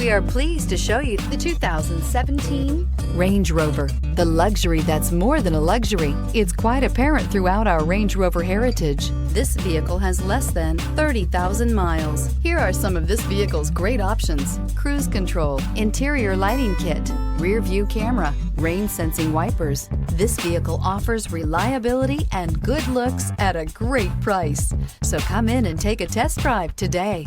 We are pleased to show you the 2017 Range Rover. The luxury that's more than a luxury. It's quite apparent throughout our Range Rover heritage. This vehicle has less than 30,000 miles. Here are some of this vehicle's great options: cruise control, interior lighting kit, rear view camera, rain sensing wipers. This vehicle offers reliability and good looks at a great price. So come in and take a test drive today.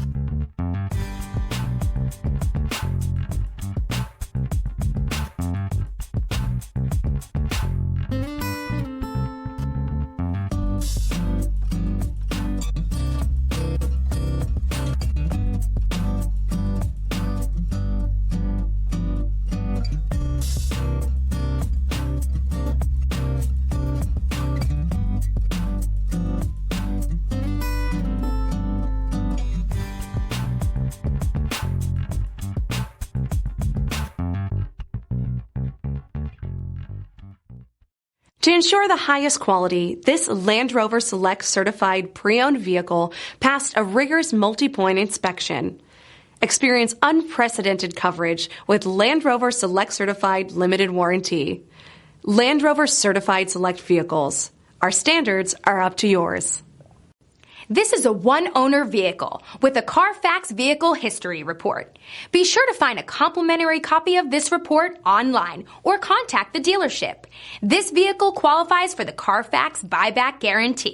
To ensure the highest quality, this Land Rover Select certified pre-owned vehicle passed a rigorous multi-point inspection. Experience unprecedented coverage with Land Rover Select Certified Limited Warranty. Land Rover Certified Select Vehicles. Our standards are up to yours. This is a one-owner vehicle with a Carfax Vehicle History Report. Be sure to find a complimentary copy of this report online or contact the dealership. This vehicle qualifies for the Carfax Buyback Guarantee.